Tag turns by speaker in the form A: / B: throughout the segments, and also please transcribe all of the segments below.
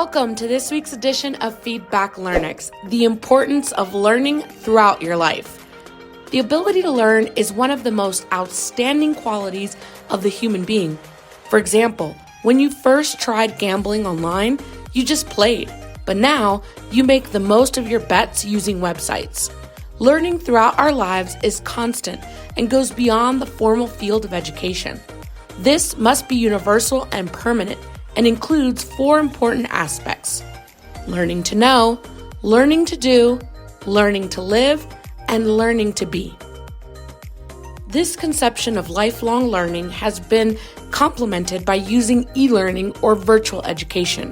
A: Welcome to this week's edition of Feedback Learnex, the importance of learning throughout your life. The ability to learn is one of the most outstanding qualities of the human being. For example, when you first tried gambling online, you just played, but now you make the most of your bets using websites. Learning throughout our lives is constant and goes beyond the formal field of education. This must be universal and permanent, and includes four important aspects: learning to know, learning to do, learning to live, and learning to be. This conception of lifelong learning has been complemented by using e-learning or virtual education,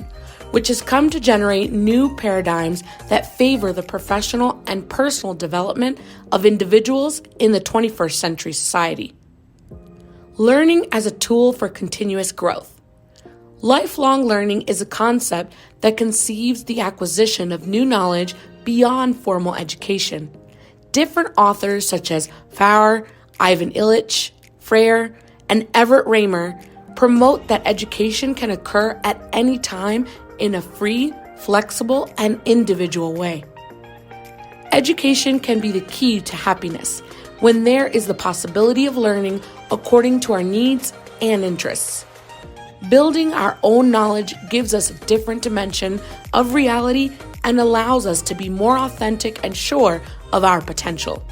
A: which has come to generate new paradigms that favor the professional and personal development of individuals in the 21st century society. Learning as a tool for continuous growth. Lifelong learning is a concept that conceives the acquisition of new knowledge beyond formal education. Different authors such as Faur, Ivan Illich, Freire, and Everett Raymer promote that education can occur at any time in a free, flexible, and individual way. Education can be the key to happiness when there is the possibility of learning according to our needs and interests. Building our own knowledge gives us a different dimension of reality and allows us to be more authentic and sure of our potential.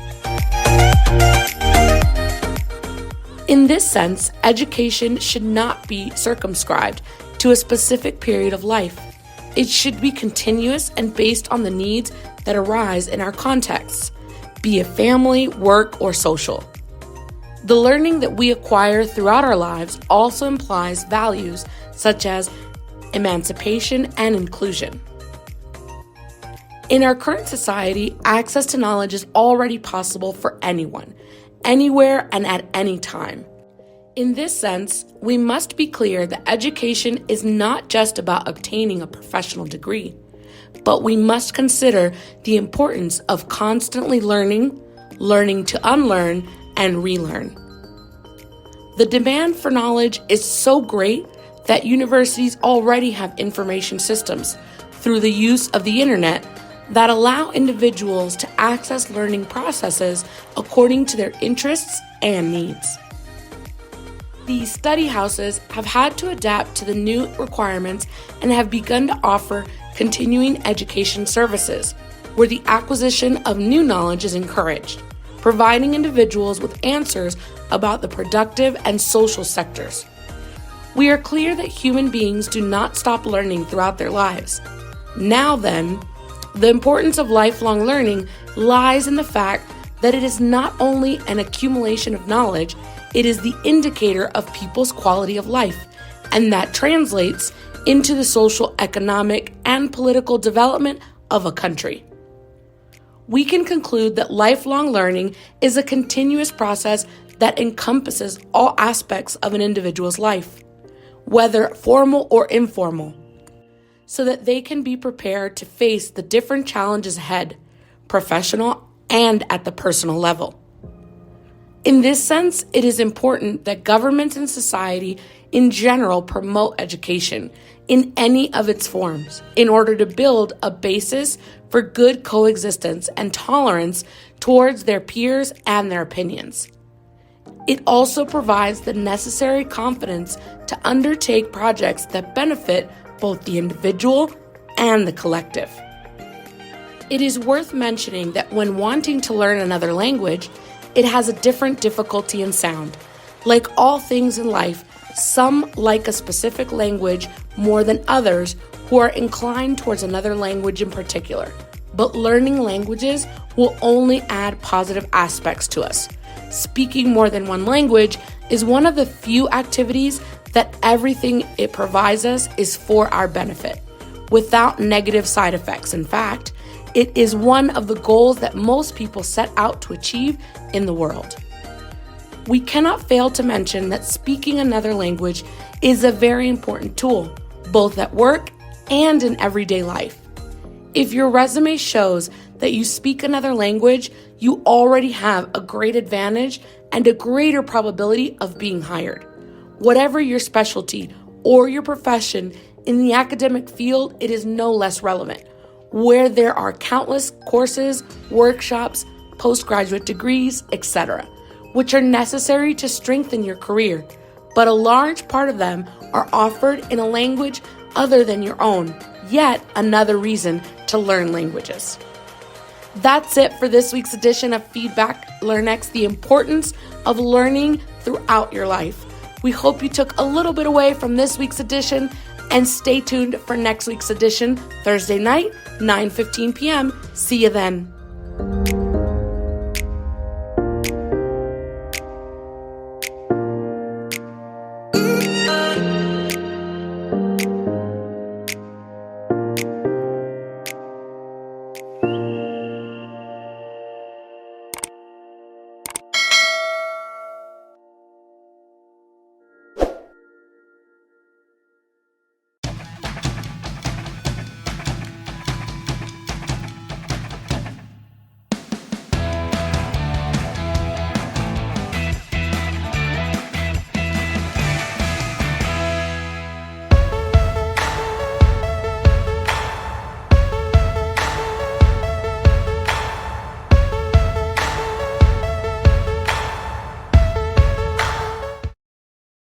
A: In this sense, education should not be circumscribed to a specific period of life. It should be continuous and based on the needs that arise in our contexts, be it family, work, or social. The learning that we acquire throughout our lives also implies values such as emancipation and inclusion. In our current society, access to knowledge is already possible for anyone, anywhere, and at any time. In this sense, we must be clear that education is not just about obtaining a professional degree, but we must consider the importance of constantly learning, learning to unlearn, and relearn. The demand for knowledge is so great that universities already have information systems through the use of the internet that allow individuals to access learning processes according to their interests and needs. These study houses have had to adapt to the new requirements and have begun to offer continuing education services, where the acquisition of new knowledge is encouraged, providing individuals with answers about the productive and social sectors. We are clear that human beings do not stop learning throughout their lives. Now then, the importance of lifelong learning lies in the fact that it is not only an accumulation of knowledge, it is the indicator of people's quality of life, and that translates into the social, economic, and political development of a country. We can conclude that lifelong learning is a continuous process that encompasses all aspects of an individual's life, whether formal or informal, so that they can be prepared to face the different challenges ahead, professional and at the personal level. In this sense, it is important that governments and society in general promote education in any of its forms in order to build a basis for good coexistence and tolerance towards their peers and their opinions. It also provides the necessary confidence to undertake projects that benefit both the individual and the collective. It is worth mentioning that when wanting to learn another language, it has a different difficulty and sound. Like all things in life, some like a specific language more than others who are inclined towards another language in particular. But learning languages will only add positive aspects to us. Speaking more than one language is one of the few activities that everything it provides us is for our benefit, without negative side effects. In fact, it is one of the goals that most people set out to achieve in the world. We cannot fail to mention that speaking another language is a very important tool, both at work and in everyday life. If your resume shows that you speak another language, you already have a great advantage and a greater probability of being hired. Whatever your specialty or your profession, In the academic field, it is no less relevant, where there are countless courses, workshops, postgraduate degrees, etc., which are necessary to strengthen your career, but a large part of them are offered in a language other than your own, yet another reason to learn languages. That's it for this week's edition of Feedback Learnex, the importance of learning throughout your life. We hope you took a little bit away from this week's edition, and stay tuned for next week's edition, Thursday night, 9:15 p.m. See you then.